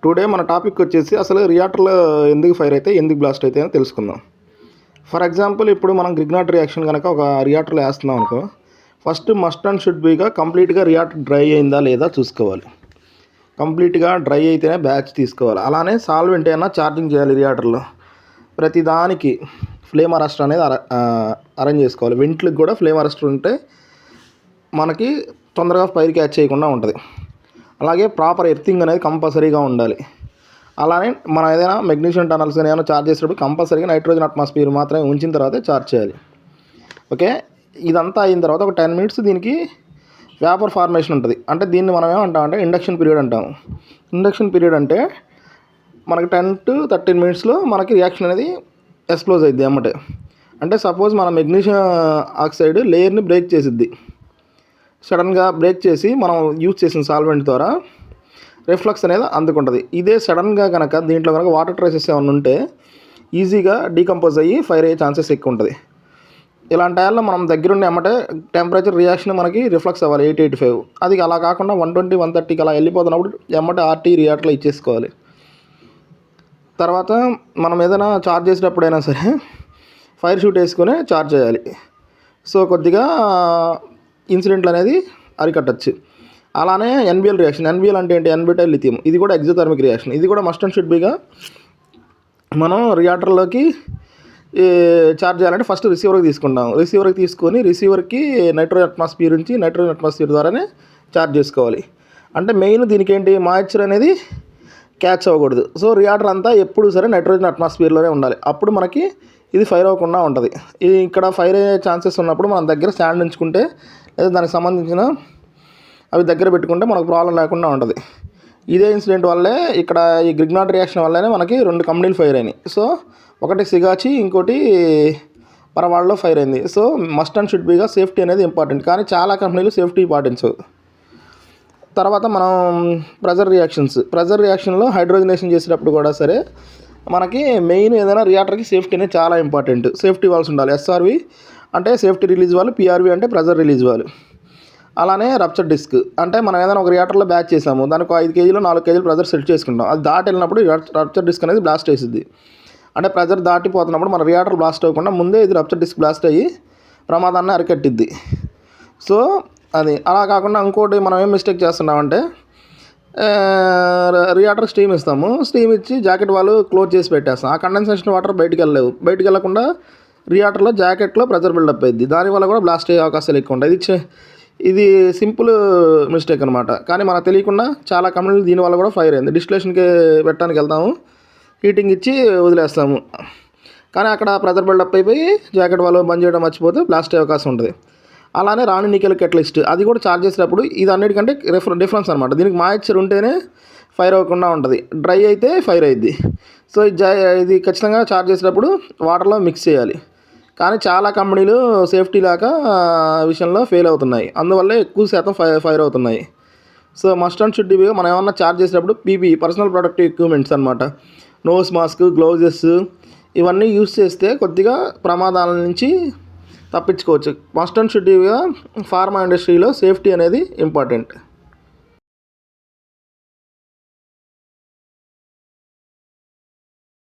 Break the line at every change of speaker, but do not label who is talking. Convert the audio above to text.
Today మన topic వచ్చేసి అసలు రియాక్టర్లో ఎందుకు ఫైర్ అయితే ఎందుకు బ్లాస్ట్ అయితే అని తెలుసుకుందాం. ఫర్ ఎగ్జాంపుల్ ఇప్పుడు మనం గ్రిగ్నాట్ రియాక్షన్ కనుక ఒక రియాక్టర్లో వేస్తున్నాం అనుకో, ఫస్ట్ మస్ట్ అండ్ షుడ్ బీగా కంప్లీట్గా రియాక్టర్ డ్రై అయిందా లేదా చూసుకోవాలి. కంప్లీట్గా డ్రై అయితేనే బ్యాచ్ తీసుకోవాలి. అలానే సాల్వెంట్ అయినా ఛార్జింగ్ చేయాలి రియాక్టర్లో. ప్రతి దానికి ఫ్లేమ్ అరెస్టర్ అనేది అరేంజ్ చేసుకోవాలి. వెంట్లకు కూడా ఫ్లేమ్ అరెస్టర్ ఉంటే మనకి తొందరగా ఫైర్ క్యాచ్ చేయకుండా ఉంటుంది. అలాగే ప్రాపర్ ఎర్తింగ్ అనేది కంపల్సరీగా ఉండాలి. అలానే మనం ఏదైనా మెగ్నీషియం టనల్స్ కానీ ఏమైనా చార్జ్ చేసేటప్పుడు కంపల్సరీగా నైట్రోజన్ అట్మాస్ఫియర్ మాత్రమే ఉంచిన తర్వాత చార్జ్ చేయాలి. ఓకే, ఇదంతా అయిన తర్వాత ఒక 10 minutes దీనికి వేపర్ ఫార్మేషన్ ఉంటుంది. అంటే దీన్ని మనం ఏమంటామంటే ఇండక్షన్ పీరియడ్ అంటాము. ఇండక్షన్ పీరియడ్ అంటే మనకి 10 to 13 minutesలో మనకి రియాక్షన్ అనేది ఎక్స్ప్లోజ్ అయ్యిద్ది అమ్మటే. అంటే సపోజ్ మన మెగ్నీషియం ఆక్సైడ్ లేయర్ని బ్రేక్ చేసిద్ది. సడన్గా బ్రేక్ చేసి మనం యూజ్ చేసిన సాల్వెంట్ ద్వారా రిఫ్లక్స్ అనేది అందుకుంటుంది. ఇదే సడన్గా కనుక దీంట్లో కనుక వాటర్ ట్రేసెస్ ఏమైనా ఉంటే ఈజీగా డీకంపోజ్ అయ్యి ఫైర్ అయ్యే ఛాన్సెస్ ఎక్కువ ఉంటుంది. ఇలాంటి టైంలో మనం దగ్గరుండి అమ్మటే టెంపరేచర్ రియాక్షన్ మనకి రిఫ్లక్స్ అవ్వాలి 885. అది అలా కాకుండా 120, 130కి అలా వెళ్ళిపోతున్నప్పుడు ఎమ్మటే ఆర్టీ రియాక్టర్లో ఇచ్చేసుకోవాలి. తర్వాత మనం ఏదైనా చార్జ్ చేసేటప్పుడైనా సరే ఫైర్ షూట్ వేసుకొని చార్జ్ చేయాలి. సో కొద్దిగా ఇన్సిడెంట్లు అనేది అరికట్టచ్చు. అలానే ఎన్బిఎల్ రియాక్షన్. ఎన్బిఎల్ అంటే ఏంటి? ఎన్బిటైల్ లిథియం. ఇది కూడా ఎగ్జోథర్మిక్ రియాక్షన్. ఇది కూడా మస్ట్ అండ్ షుడ్ బీగా మనం రియాక్టర్లోకి చార్జ్ చేయాలంటే ఫస్ట్ రిసీవర్కి తీసుకుంటాం. రిసీవర్కి తీసుకొని రిసీవర్కి నైట్రోజన్ అట్మాస్ఫియర్ నుంచి నైట్రోజన్ అట్మాస్ఫియర్ ద్వారానే చార్జ్ చేసుకోవాలి. అంటే మెయిన్ దీనికి ఏంటి, మాయిశ్చర్ అనేది క్యాచ్ అవ్వకూడదు. సో రియాక్టర్ అంతా ఎప్పుడు సరే నైట్రోజన్ అట్మాస్ఫియర్లోనే ఉండాలి. అప్పుడు మనకి ఇది ఫైర్ అవ్వకుండా ఉంటుంది. ఇక్కడ ఫైర్ అయ్యే ఛాన్సెస్ ఉన్నప్పుడు మనం దగ్గర స్టాండ్ ఉంచుకుంటే లేదా దానికి సంబంధించిన అవి దగ్గర పెట్టుకుంటే మనకు ప్రాబ్లం లేకుండా ఉంటుంది. ఇదే ఇన్సిడెంట్ వల్లే ఇక్కడ ఈ గ్రిగ్నాట్ రియాక్షన్ వల్లనే మనకి 2 కంపెనీలు ఫైర్ అయినాయి. సో ఒకటి సిగాచి, ఇంకోటి పరవాడలో ఫైర్ అయింది. సో మస్ట్ అండ్ షుడ్ బీగా సేఫ్టీ అనేది ఇంపార్టెంట్. కానీ చాలా కంపెనీలు సేఫ్టీ పాటించవు. తర్వాత మనం ప్రెజర్ రియాక్షన్లో హైడ్రోజనేషన్ చేసేటప్పుడు కూడా సరే మనకి మెయిన్ ఏదైనా రియాక్టర్కి సేఫ్టీ అనేది చాలా ఇంపార్టెంట్. సేఫ్టీ వాల్వ్స్ ఉండాలి. ఎస్ఆర్వి అంటే సేఫ్టీ రిలీజ్ వాల్వ్, పిఆర్వి అంటే ప్రెజర్ రిలీజ్ వాల్వ్. అలానే రప్చర్ డిస్క్ అంటే మనం ఏదైనా ఒక రియాక్టర్లో బ్యాచ్ చేసాము, దానికి 5 kg 4 kg ప్రెజర్ సెట్ చేసుకుంటాం. అది దాటి వెళ్ళినప్పుడు రప్చర్ డిస్క్ అనేది బ్లాస్ట్ వేసిద్ది. అంటే ప్రెజర్ దాటిపోతున్నప్పుడు మన రియాక్టర్ బ్లాస్ట్ అవ్వకుండా ముందే ఇది రప్చర్ డిస్క్ బ్లాస్ట్ అయ్యి ప్రమాదాన్ని అరికట్టిద్ది. సో అది అలా కాకుండా ఇంకోటి మనం ఏం మిస్టేక్ చేస్తున్నామంటే రియాక్టర్ స్టీమ్ ఇస్తాము. స్టీమ్ ఇచ్చి జాకెట్ వాళ్ళు క్లోజ్ చేసి పెట్టేస్తాం. ఆ కండెన్సేషన్ వాటర్ బయటికి వెళ్ళకుండా రియాక్టర్లో జాకెట్లో ప్రెజర్ బిల్డప్ అయ్యింది. దానివల్ల కూడా బ్లాస్ట్ అయ్యే అవకాశాలు ఎక్కువ ఉంటాయి. ఇది సింపుల్ మిస్టేక్ అనమాట. కానీ మనకు తెలియకుండా చాలా కంపెనీలు దీనివల్ల కూడా ఫైర్ అయింది. డిస్టిలేషన్కి పెట్టడానికి వెళ్తాము, హీటింగ్ ఇచ్చి వదిలేస్తాము. కానీ అక్కడ ప్రెజర్ బిల్డప్ అయిపోయి జాకెట్ వాళ్ళు బంద్ చేయడం మర్చిపోతే బ్లాస్ట్ అయ్యే అవకాశం ఉంటుంది. అలానే రాణి నికెల్ కెటలిస్ట్ అది కూడా చార్జ్ చేసేటప్పుడు ఇది అన్నిటికంటే డిఫరెన్స్ అనమాట. దీనికి మాయిశ్చర్ ఉంటేనే ఫైర్ అవ్వకుండా ఉంటుంది, డ్రై అయితే ఫైర్ అయ్యిద్ది. సో ఇది ఖచ్చితంగా చార్జ్ చేసేటప్పుడు వాటర్లో మిక్స్ చేయాలి. కానీ చాలా కంపెనీలు సేఫ్టీ లేక విషయంలో ఫెయిల్ అవుతున్నాయి. అందువల్ల ఎక్కువ శాతం ఫైర్ అవుతున్నాయి. సో మస్ట్ అండ్ షుడ్ బీగా మనం ఏమన్నా చార్జ్ చేసేటప్పుడు పీపీ పర్సనల్ ప్రొటెక్టివ్ ఎక్విప్మెంట్స్ అనమాట, నోస్ మాస్క్, గ్లౌజెస్ ఇవన్నీ యూస్ చేస్తే కొద్దిగా ప్రమాదాల నుంచి తప్పించుకోవచ్చు. మస్ట్ అండ్ షుడ్ బీగా ఫార్మా ఇండస్ట్రీలో సేఫ్టీ అనేది ఇంపార్టెంట్.